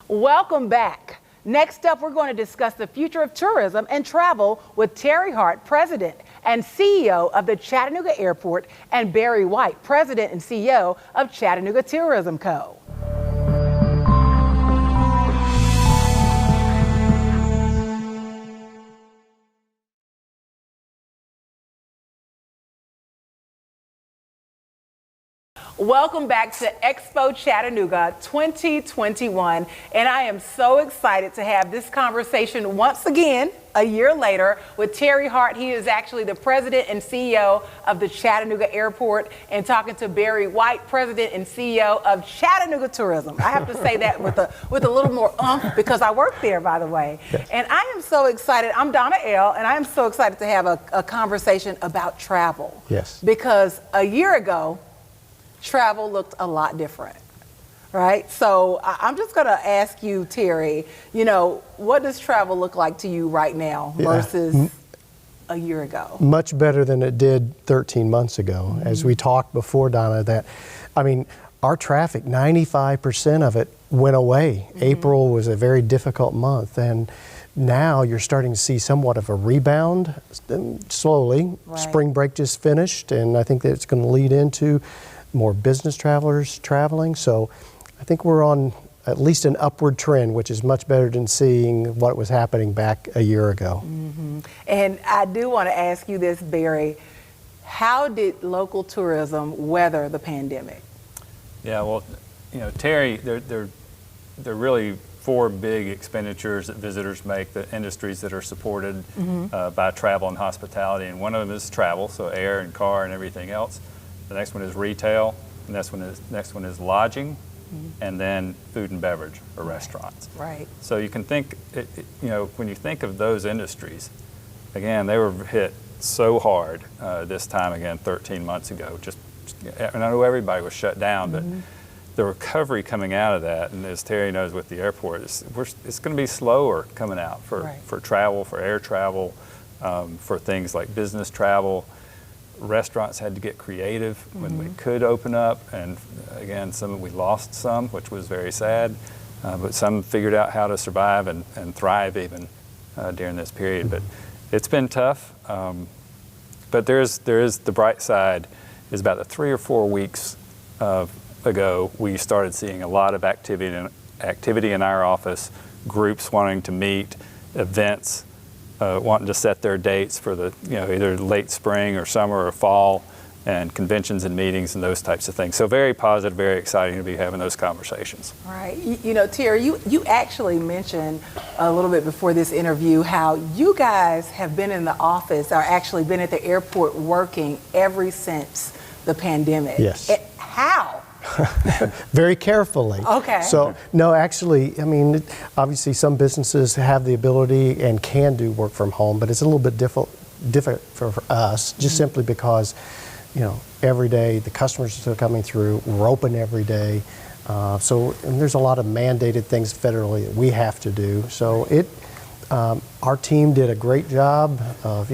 Welcome back. Next up, we're going to discuss the future of tourism and travel with Terry Hart, President and CEO of the Chattanooga Airport, and Barry White, President and CEO of Chattanooga Tourism Co. Welcome back to Expo Chattanooga 2021, and I am so excited to have this conversation once again a year later with Terry Hart. He is actually the President and CEO of the Chattanooga Airport, and talking to Barry White, President and CEO of Chattanooga Tourism. I have to say that with a little more because I work there, by the way. Yes. And I am so excited. I'm Donna L., and I am so excited to have a conversation about travel. Yes. Because a year ago, travel looked a lot different, right? So I'm just going to ask you, Terry, what does travel look like to you right now versus a year ago? Much better than it did 13 months ago. Mm-hmm. As we talked before, Donna, our traffic, 95% of it went away. Mm-hmm. April was a very difficult month, and now you're starting to see somewhat of a rebound slowly. Right. Spring break just finished, and I think that it's going to lead into more business travelers traveling. So I think we're on at least an upward trend, which is much better than seeing what was happening back a year ago. Mm-hmm. And I do want to ask you this, Barry. How did local tourism weather the pandemic? Yeah, well, Terry, there are really four big expenditures that visitors make, the industries that are supported by travel and hospitality, and one of them is travel, so air and car and everything else. The next one is retail, and next one is lodging, and then food and beverage or restaurants. Right. So you can think, when you think of those industries, again, they were hit so hard this time again 13 months ago. And I know everybody was shut down, but the recovery coming out of that, and as Terry knows with the airport, it's going to be slower coming out for travel, for air travel, for things like business travel. Restaurants had to get creative when we could open up, and again, we lost some, which was very sad, but some figured out how to survive and thrive even during this period. But it's been tough, but there is the bright side. Is about 3 or 4 weeks ago, we started seeing a lot of activity in our office, groups wanting to meet, events wanting to set their dates for the either late spring or summer or fall, and conventions and meetings and those types of things. So very positive, very exciting to be having those conversations. Right. Terry, you actually mentioned a little bit before this interview how you guys have been in the office, or actually been at the airport working ever since the pandemic. Yes. How? Very carefully. Okay. So, no, actually, obviously some businesses have the ability and can do work from home, but it's a little bit different for us, just simply because, every day the customers are still coming through. We're open every day. And there's a lot of mandated things federally that we have to do. So our team did a great job of,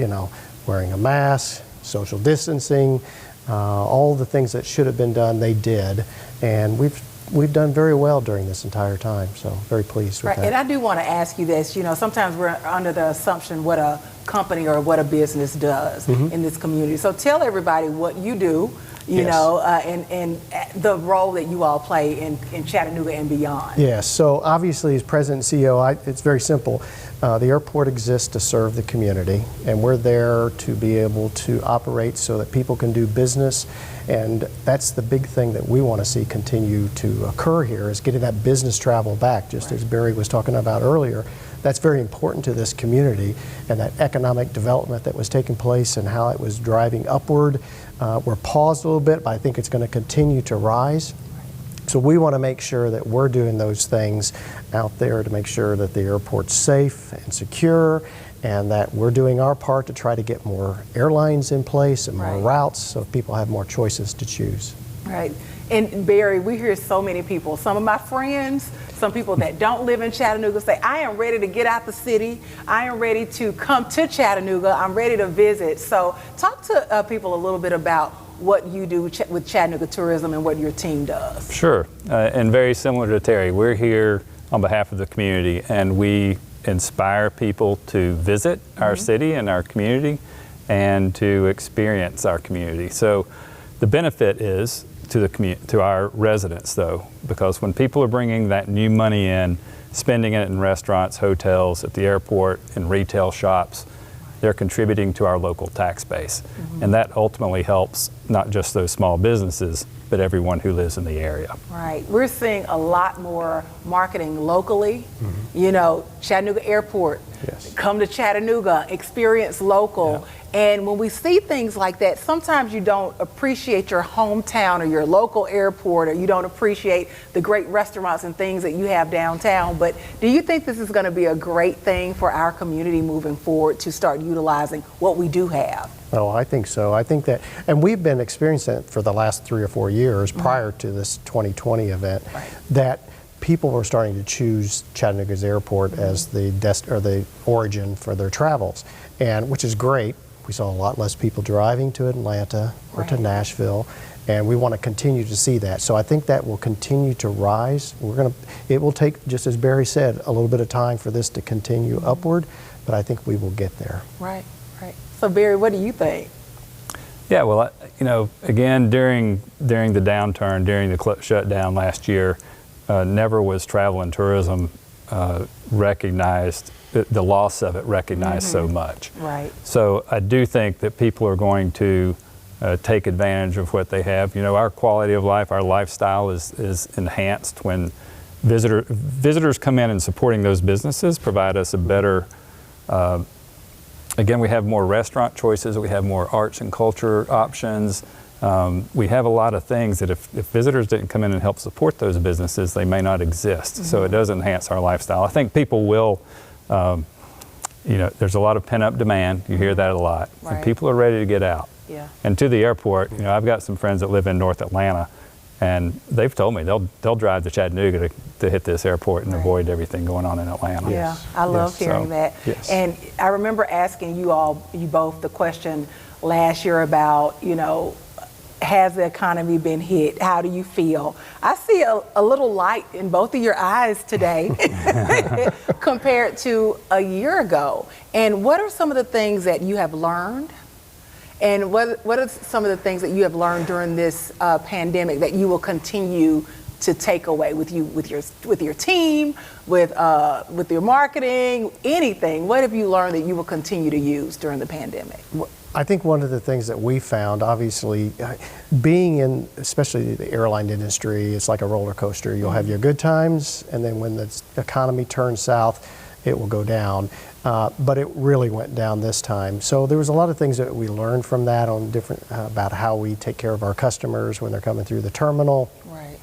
wearing a mask, social distancing, all the things that should have been done, they did, and we've done very well during this entire time. So very pleased with that. And I do want to ask you this. Sometimes we're under the assumption what a company or what a business does in this community. So tell everybody what you do, and the role that you all play in Chattanooga and beyond. Yes. So obviously, as President and CEO, it's very simple. The airport exists to serve the community, and we're there to be able to operate so that people can do business. And that's the big thing that we want to see continue to occur here, is getting that business travel back, just as Barry was talking about earlier. That's very important to this community, and that economic development that was taking place and how it was driving upward. We're paused a little bit, but I think it's going to continue to rise. So we want to make sure that we're doing those things out there to make sure that the airport's safe and secure, and that we're doing our part to try to get more airlines in place and more routes so people have more choices to choose. Right. And Barry, we hear so many people, some of my friends, some people that don't live in Chattanooga say, I am ready to get out the city. I am ready to come to Chattanooga. I'm ready to visit. So talk to people a little bit about what you do with Chattanooga Tourism and what your team does. Sure, and very similar to Terry, we're here on behalf of the community, and we inspire people to visit our city and our community and to experience our community. So the benefit is to our residents, though, because when people are bringing that new money in, spending it in restaurants, hotels, at the airport, in retail shops, they're contributing to our local tax base. And that ultimately helps not just those small businesses, but everyone who lives in the area. Right. We're seeing a lot more marketing locally. You know, Chattanooga Airport, Yes. come to Chattanooga, experience local. And when we see things like that, sometimes you don't appreciate your hometown or your local airport, or you don't appreciate the great restaurants and things that you have downtown. But do you think this is going to be a great thing for our community moving forward to start utilizing what we do have? Oh, I think so. I think that, and we've been experiencing it for the last 3 or 4 years prior to this 2020 event, that people were starting to choose Chattanooga's airport as the origin for their travels, and which is great. We saw a lot less people driving to Atlanta or to Nashville, and we want to continue to see that. So I think that will continue to rise. It will take, just as Barry said, a little bit of time for this to continue upward, but I think we will get there. Right, right. So Barry, what do you think? Yeah, well, you know, again, during the downturn, during the shutdown last year, never was travel and tourism recognized, the loss of it recognized so much. Right. So I do think that people are going to take advantage of what they have. You know, our quality of life, our lifestyle is enhanced when visitors come in, and supporting those businesses provide us a better, again, we have more restaurant choices, we have more arts and culture options. We have a lot of things that if visitors didn't come in and help support those businesses, they may not exist. So it does enhance our lifestyle. I think people will, you know, there's a lot of pent-up demand. You hear that a lot. Right. And people are ready to get out. Yeah. And to the airport, you know, I've got some friends that live in North Atlanta, and they've told me they'll drive to Chattanooga to hit this airport and avoid everything going on in Atlanta. Yeah, I love hearing that. Yes. And I remember asking you both the question last year about, you know, has the economy been hit? How do you feel? I see a little light in both of your eyes today compared to a year ago. And what are some of the things that you have learned? And what are some of the things that you have learned during this pandemic that you will continue to take away with your team, with your marketing, anything? What have you learned that you will continue to use during the pandemic? I think one of the things that we found, obviously, being in, especially the airline industry, it's like a roller coaster. You'll have your good times, and then when the economy turns south, it will go down. But it really went down this time. So there was a lot of things that we learned from that on different, about how we take care of our customers when they're coming through the terminal. Right.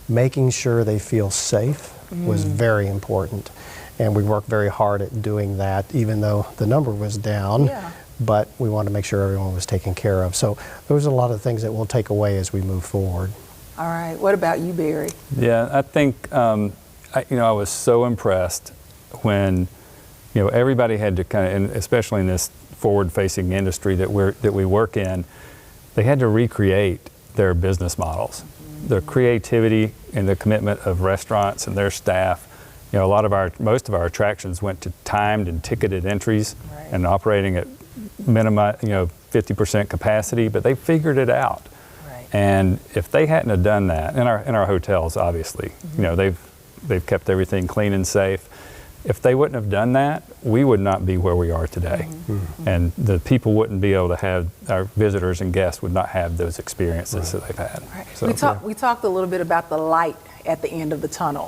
Making sure they feel safe was very important. And we worked very hard at doing that, even though the number was down. Yeah. But we wanted to make sure everyone was taken care of. So those are a lot of things that we'll take away as we move forward. All right. What about you, Barry? Yeah, I think, you know, I was so impressed when, you know, everybody had to kind of, and especially in this forward-facing industry that we work in, they had to recreate their business models. The creativity and the commitment of restaurants and their staff. You know, most of our attractions went to timed and ticketed entries and operating at minimum, you know, 50% capacity, but they figured it out. Right. And if they hadn't have done that, in our hotels, obviously, you know, they've kept everything clean and safe. If they wouldn't have done that, we would not be where we are today. And the people wouldn't be able to have, our visitors and guests would not have those experiences that they've had. Right. So, We talked a little bit about the light at the end of the tunnel.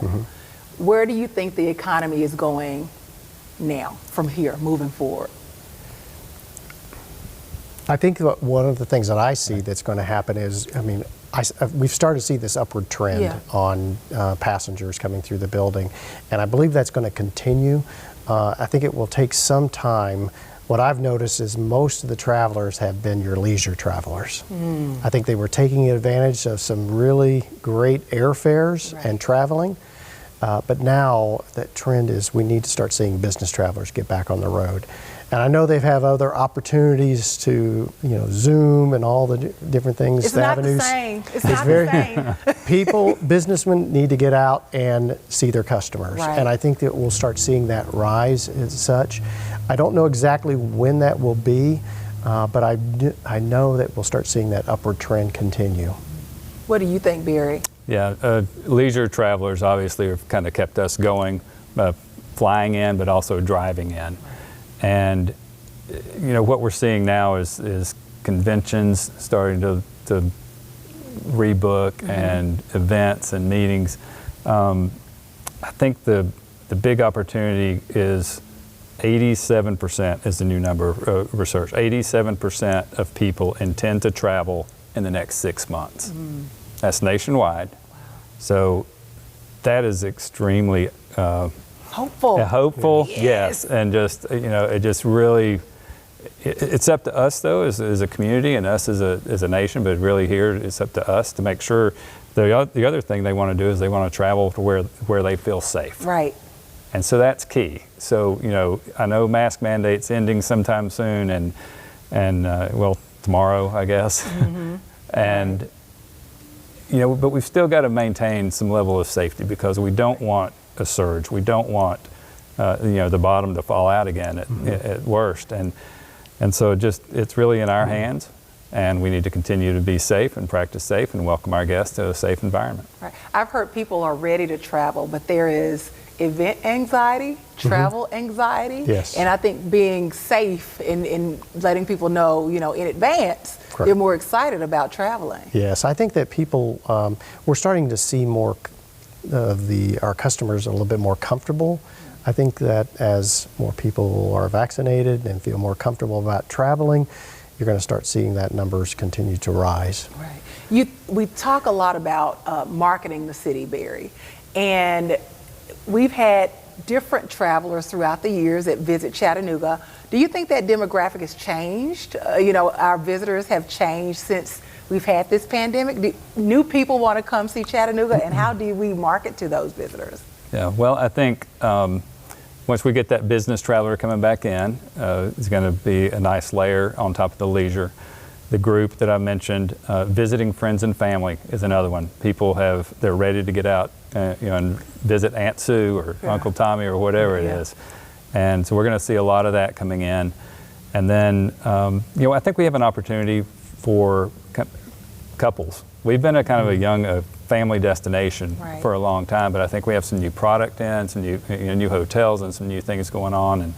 Where do you think the economy is going now, from here, moving forward? I think one of the things that I see that's going to happen is, I mean, we've started to see this upward trend on passengers coming through the building, and I believe that's going to continue. I think it will take some time. What I've noticed is most of the travelers have been your leisure travelers. I think they were taking advantage of some really great airfares and traveling, but now that trend is we need to start seeing business travelers get back on the road. And I know they have other opportunities to, Zoom and all the different things. It's the not avenues. the same. It's not the same. People, businessmen need to get out and see their customers. Right. And I think that we'll start seeing that rise as such. I don't know exactly when that will be, but I know that we'll start seeing that upward trend continue. What do you think, Barry? Yeah, leisure travelers obviously have kind of kept us going, flying in, but also driving in. And what we're seeing now is conventions starting to rebook and events and meetings. I think the big opportunity is 87% is the new number of research. 87% of people intend to travel in the next 6 months. That's nationwide. So that is extremely hopeful. Hopeful, yes. And just, it just really, it's up to us though as a community and us as a nation, but really here it's up to us to make sure. The other thing they want to do is they want to travel to where they feel safe. Right. And so that's key. So, I know mask mandates ending sometime soon and well, tomorrow, I guess. And, but we've still got to maintain some level of safety because we don't want a surge. We don't want, the bottom to fall out again at worst. And so it's really in our hands. And we need to continue to be safe and practice safe and welcome our guests to a safe environment. Right. I've heard people are ready to travel, but there is event anxiety, travel anxiety. Yes. And I think being safe and letting people know, in advance, Correct. They're more excited about traveling. Yes, I think that people, we're starting to see more of our customers a little bit more comfortable. I think that as more people are vaccinated and feel more comfortable about traveling, you're going to start seeing that numbers continue to rise. Right. We talk a lot about marketing the city, Barry, and we've had different travelers throughout the years that visit Chattanooga. Do you think that demographic has changed? Our visitors have changed since we've had this pandemic. Do new people want to come see Chattanooga, and how do we market to those visitors? Yeah, well, I think once we get that business traveler coming back in, it's going to be a nice layer on top of the leisure. The group that I mentioned, visiting friends and family is another one. People they're ready to get out, and visit Aunt Sue or Uncle Tommy or whatever it is. And so we're going to see a lot of that coming in. And then, I think we have an opportunity for couples. We've been a kind of a young family destination for a long time, but I think we have some new product in, some new hotels and some new things going on. And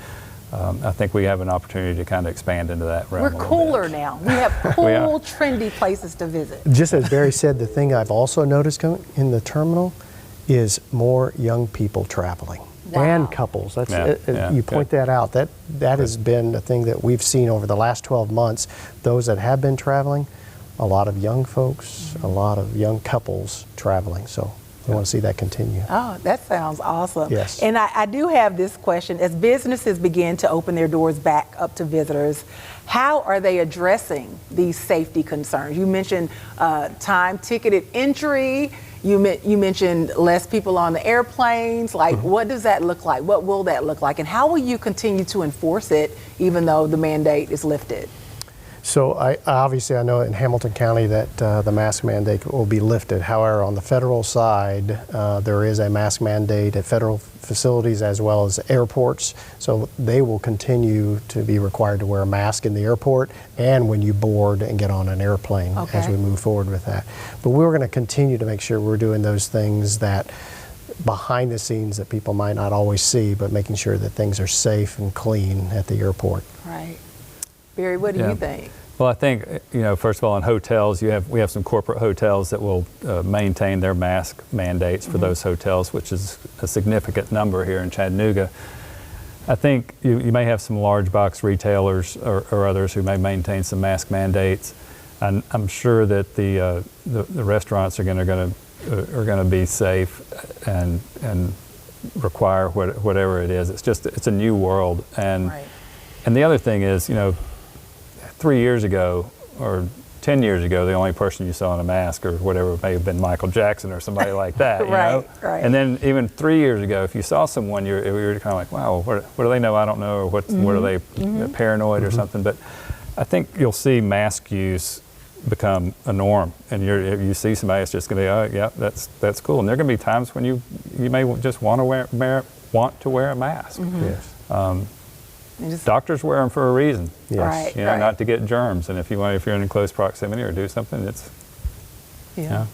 I think we have an opportunity to kind of expand into that realm. We're cooler now. We have cool, trendy places to visit. Just as Barry said, the thing I've also noticed coming in the terminal is more young people traveling. Wow. And couples. You point that out. That has been a thing that we've seen over the last 12 months. Those that have been traveling, a lot of young folks, a lot of young couples traveling. So we want to see that continue. Oh, that sounds awesome. Yes. And I do have this question. As businesses begin to open their doors back up to visitors, how are they addressing these safety concerns? You mentioned time-ticketed entry. You mentioned less people on the airplanes. What does that look like? What will that look like? And how will you continue to enforce it even though the mandate is lifted? So obviously I know in Hamilton County that the mask mandate will be lifted. However, on the federal side, there is a mask mandate at federal facilities as well as airports. So they will continue to be required to wear a mask in the airport and when you board and get on an airplane as we move forward with that. But we're going to continue to make sure we're doing those things that behind the scenes that people might not always see, but making sure that things are safe and clean at the airport. Right. Barry, what do you think? Well, I think, first of all, in hotels, we have some corporate hotels that will maintain their mask mandates for those hotels, which is a significant number here in Chattanooga. I think you may have some large box retailers or others who may maintain some mask mandates. And I'm sure that the restaurants are going to be safe and require whatever it is. It's a new world. And the other thing is, 3 years ago, or 10 years ago, the only person you saw in a mask or whatever may have been Michael Jackson or somebody like that, you know? Right. And then even 3 years ago, if you saw someone, we were kind of like, wow, what do they know I don't know, or what are they, paranoid or something? But I think you'll see mask use become a norm, and you see somebody that's just going to go, oh, yeah, that's cool. And there are going to be times when you may just want to wear a mask. Yes. Doctors wear them for a reason. Yes. Right. You know, not to get germs. And if you're in close proximity or do something, it's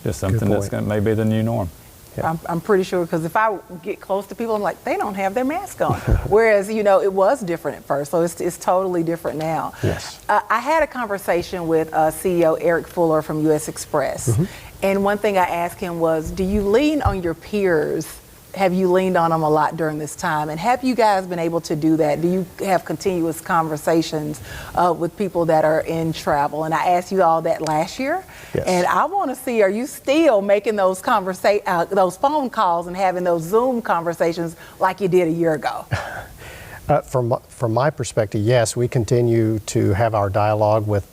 just something that's going to maybe the new norm. Yeah. I'm pretty sure, because if I get close to people, I'm like, they don't have their mask on. Whereas, you know, it was different at first, so it's totally different now. Yes. I had a conversation with CEO Eric Fuller from U.S. Express, and one thing I asked him was, do you lean on your peers? Have you leaned on them a lot during this time? And have you guys been able to do that? Do you have continuous conversations with people that are in travel? And I asked you all that last year. Yes. And I want to see, are you still making those those phone calls and having those Zoom conversations like you did a year ago? From my perspective, yes, we continue to have our dialogue with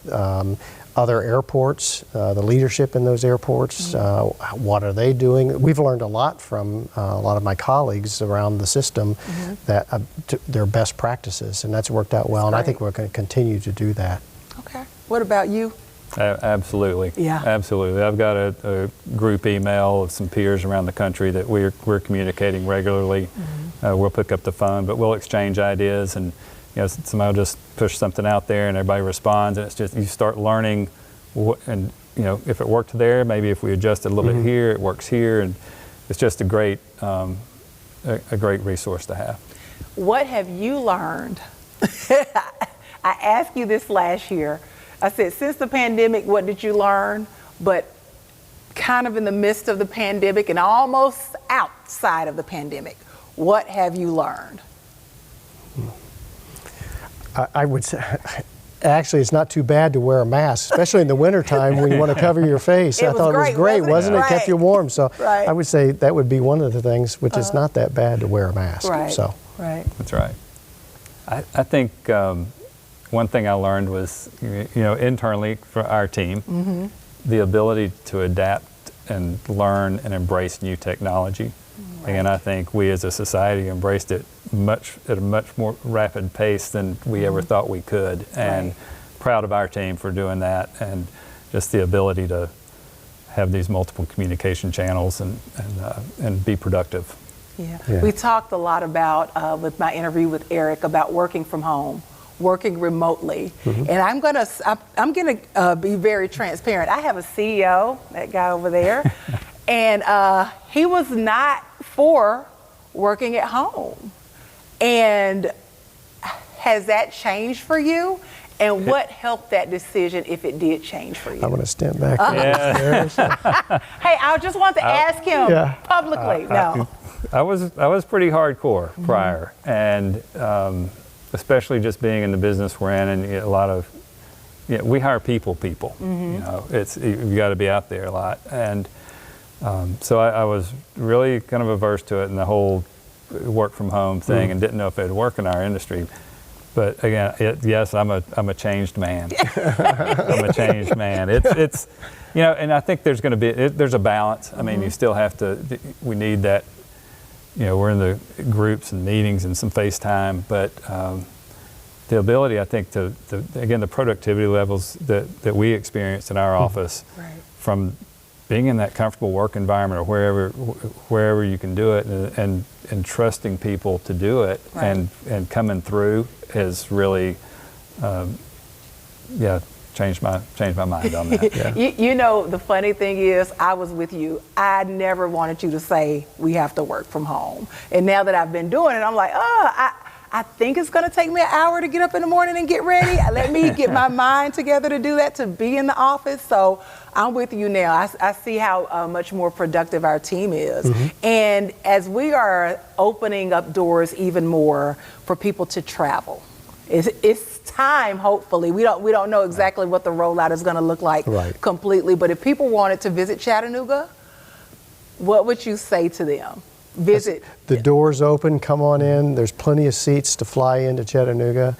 other airports, the leadership in those airports. What are they doing? We've learned a lot from a lot of my colleagues around the system, that their best practices, and that's worked out well. And I think we're going to continue to do that. Okay. What about you? Absolutely. Yeah. Absolutely. I've got a group email of some peers around the country that we're communicating regularly. We'll pick up the phone, but we'll exchange ideas, and somebody will just push something out there and everybody responds, and it's just, you start learning and if it worked there, maybe if we adjust it a little bit here, it works here, and it's just a great resource to have. What have you learned? I asked you this last year. I said, since the pandemic, what did you learn? But kind of in the midst of the pandemic and almost outside of the pandemic, what have you learned? I would say, actually, it's not too bad to wear a mask, especially in the wintertime when you want to cover your face. I thought it was great, wasn't it? It kept you warm. So I would say that would be one of the things, which is not that bad to wear a mask. So. Right. That's right. I think one thing I learned was, internally for our team, the ability to adapt and learn and embrace new technology. And I think we as a society embraced it at a much more rapid pace than we ever thought we could. And proud of our team for doing that, and just the ability to have these multiple communication channels and be productive. Yeah. We talked a lot about, with my interview with Eric, about working from home, working remotely. And I'm gonna be very transparent. I have a CEO, that guy over there, and he was not for working at home. And has that changed for you? And what helped that decision, if it did change for you? I'm going to stand back. Hey, I just want to ask him publicly. I was pretty hardcore prior, and especially just being in the business we're in, and a lot of, we hire people. You got to be out there a lot, and so I was really kind of averse to it, and the whole work from home thing, and didn't know if it'd work in our industry. But again, yes, I'm a changed man. I'm a changed man. It's and I think there's going to be there's a balance. I mean, you still have to. We need that. We're in the groups and meetings and some FaceTime, but the ability, I think, to again, the productivity levels that we experience in our office from being in that comfortable work environment, or wherever you can do it, and trusting people to do it, and coming through has really changed my mind on that. The funny thing is, I was with you. I never wanted you to say we have to work from home. And now that I've been doing it, I'm like, I think it's going to take me an hour to get up in the morning and get ready. Let me get my mind together to do that, to be in the office. So I'm with you now. I see how much more productive our team is. And as we are opening up doors even more for people to travel, it's time, hopefully. We don't know exactly what the rollout is going to look like completely, but if people wanted to visit Chattanooga, what would you say to them? Visit. The door's open, come on in. There's plenty of seats to fly into Chattanooga.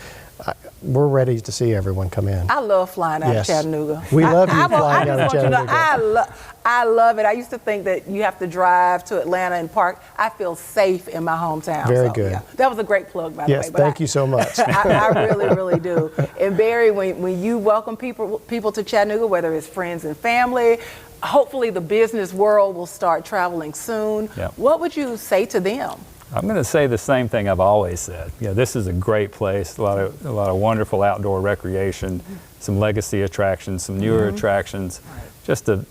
we're ready to see everyone come in. I love flying out of Yes. Chattanooga. We love you I flying out of just want you to know, Chattanooga. I love it. I used to think that you have to drive to Atlanta and park. I feel safe in my hometown. Very So, good. yeah. That was a great plug, by the way. Yes, but thank you so much. I really, really do. And Barry, when you welcome people to Chattanooga, whether it's friends and family, hopefully the business world will start traveling soon. Yep. What would you say to them? I'm going to say the same thing I've always said. This is a great place. A lot of wonderful outdoor recreation, some legacy attractions, some newer attractions. Just a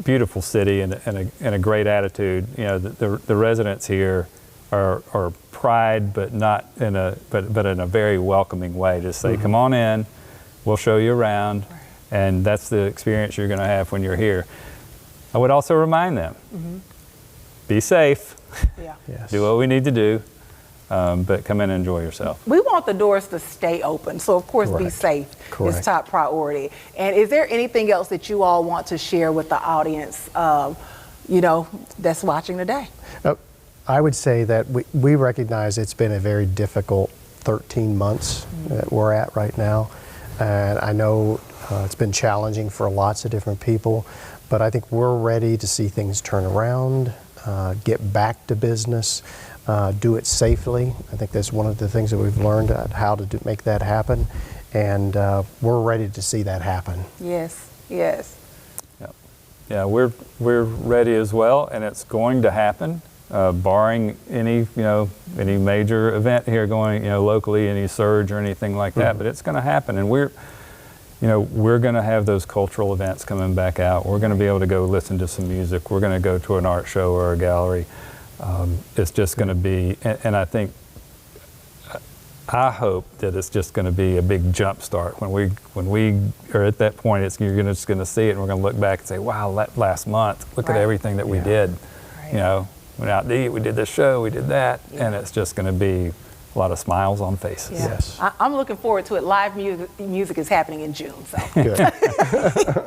beautiful city and a great attitude. The residents here are pride, but not in a very welcoming way. Just say, come on in, we'll show you around, and that's the experience you're going to have when you're here. I would also remind them, be safe. Yeah. Yes. Do what we need to do, but come in and enjoy yourself. We want the doors to stay open, so of course be Correct. safe Correct. is top priority. And is there anything else that you all want to share with the audience, that's watching today? I would say that we recognize it's been a very difficult 13 months that we're at right now. And I know it's been challenging for lots of different people, but I think we're ready to see things turn around, get back to business, do it safely. I think that's one of the things that we've learned how to make that happen. And we're ready to see that happen. Yes, yes. Yeah, we're ready as well, and it's going to happen, barring any major event here going locally, any surge or anything like that. But it's going to happen, and we're going to have those cultural events coming back out. We're going to be able to go listen to some music. We're going to go to an art show or a gallery. It's just going to be, and I hope that it's just going to be a big jump start. When we are at that point, you're just going to see it, and we're going to look back and say, wow, that last month, look at everything that we did. Right. Went out to eat, we did this show, we did that, and it's just going to be a lot of smiles on faces. Yeah. Yes. I'm looking forward to it. Live music is happening in June, so Good.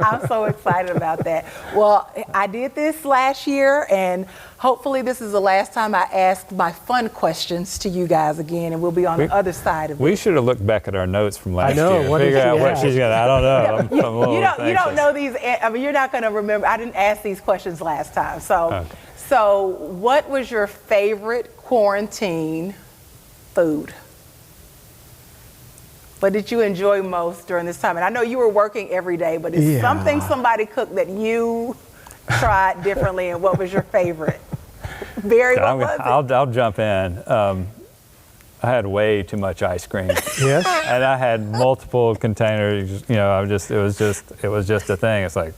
I'm so excited about that. Well, I did this last year, and hopefully this is the last time I ask my fun questions to you guys again, and we'll be on the other side of it. We should have looked back at our notes from last know, year. what did Figure she out what ask? she's got. I don't know. I'm a little You don't anxious. know these. I mean, you're not going to remember. I didn't ask these questions last time. So, Okay. so what was your favorite quarantine food? What did you enjoy most during this time? And I know you were working every day, but is something somebody cooked that you tried differently, and what was your favorite? Barry, what was it? I'll jump in. I had way too much ice cream. Yes. And I had multiple containers. It was just a thing. It's like,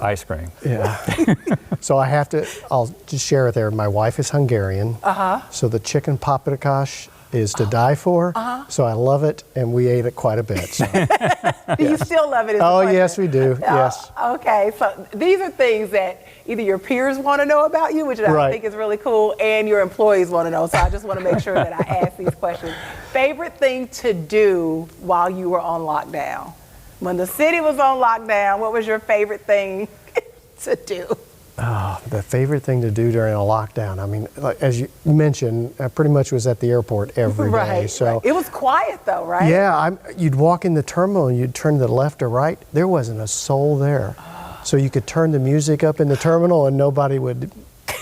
ice cream. Yeah. So I'll just share it there. My wife is Hungarian. So the chicken paprikash is to die for. So I love it, and we ate it quite a bit. So. Do you still love it? Oh, yes, we do. Yes. Okay, so these are things that either your peers want to know about you, which I think is really cool, and your employees want to know. So I just want to make sure that I ask these questions. Favorite thing to do while you were on lockdown? When the city was on lockdown, what was your favorite thing to do? The favorite thing to do during a lockdown. I mean, like, as you mentioned, I pretty much was at the airport every day. Right. So It was quiet though, right? yeah, you'd walk in the terminal and you'd turn to the left or right. There wasn't a soul there. So you could turn the music up in the terminal and nobody would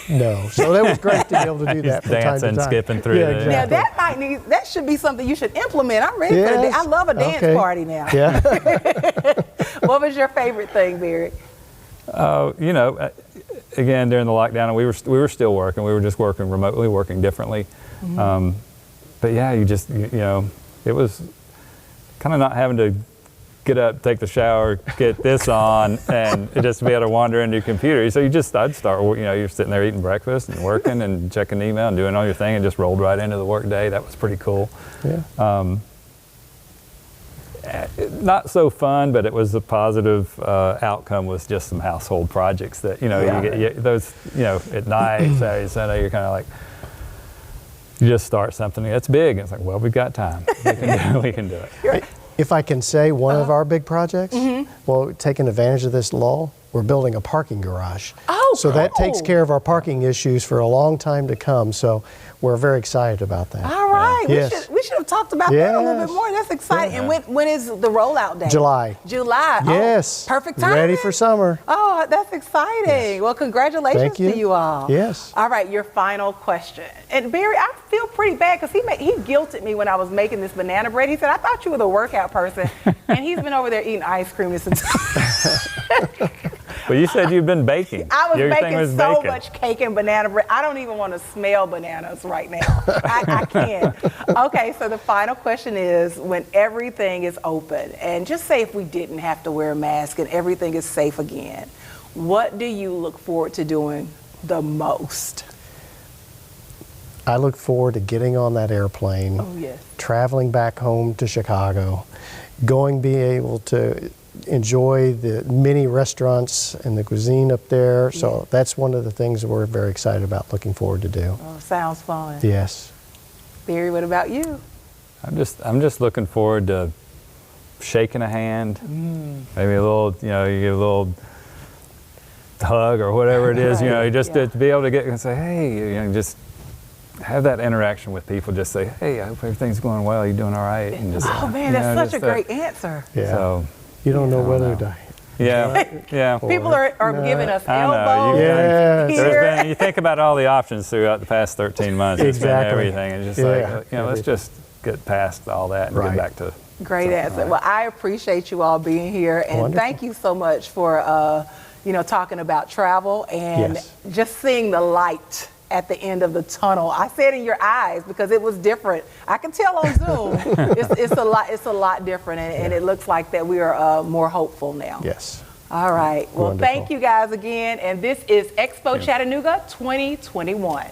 know. So that was great to be able to do that from time to Dancing, time. skipping through. Yeah, Now exactly. that should be something you should implement. I'm ready for Yes. I love a dance Okay. party now. Yeah. What was your favorite thing, Barry? Again, during the lockdown, we were still working. We were just working remotely, working differently. But yeah, it was kind of not having to get up, take the shower, get this on, and just be able to wander into your computer. So I'd start, you're sitting there eating breakfast and working and checking email and doing all your thing, and just rolled right into the work day. That was pretty cool. Yeah. Not so fun, but it was a positive outcome. Was just some household projects that you get those at night, Saturday, Sunday. You're kind of like, you just start something that's big. And it's like, well, we've got time. We can do it. If I can say one of our big projects, well, taking advantage of this law, we're building a parking garage. Oh, so that cool. takes care of our parking issues for a long time to come. So we're very excited about that. All right. right. Yes. We should have talked about that a little bit Yes. more. That's exciting. Yeah. And when is the rollout day? July. July. Yes. Oh, perfect time. Ready for summer. Oh, that's exciting. Yes. Well, congratulations Thank you. to you all. Yes. All right, your final question. And Barry, I feel pretty bad because he guilted me when I was making this banana bread. He said, I thought you were the workout person. And he's been over there eating ice cream this entire Well, you said you've been baking. I was Everything making was so baking. much cake and banana bread. I don't even want to smell bananas right now. I can't. Okay, so the final question is, when everything is open, and just say if we didn't have to wear a mask and everything is safe again, what do you look forward to doing the most? I look forward to getting on that airplane, Oh, yes. traveling back home to Chicago, be able to enjoy the many restaurants and the cuisine up there. So that's one of the things that we're very excited about, looking forward to do. Oh, sounds fun. Yes. Barry, what about you? I'm just looking forward to shaking a hand, maybe a little, you get a little hug or whatever it is, Right, just yeah. to be able to get and say, hey, just have that interaction with people. Just say, hey, I hope everything's going well. You doing all right? And just, Oh, man, that's such a great answer. Yeah. So, You don't know I don't whether know. to. yeah. People are giving us I know, elbows. Yes. Here. You think about all the options throughout the past 13 months. It's been Exactly. everything. And just Yeah. let's just get past all that and Right. get back to Great answer. Well, I appreciate you all being here, and Wonderful. thank you so much for, talking about travel and Yes. just seeing the light at the end of the tunnel. I said in your eyes because it was different. I can tell on Zoom. It's a lot different, and it looks like that we are more hopeful now. Yes. All right. Well, Wonderful. thank you guys again, and this is Expo Chattanooga 2021.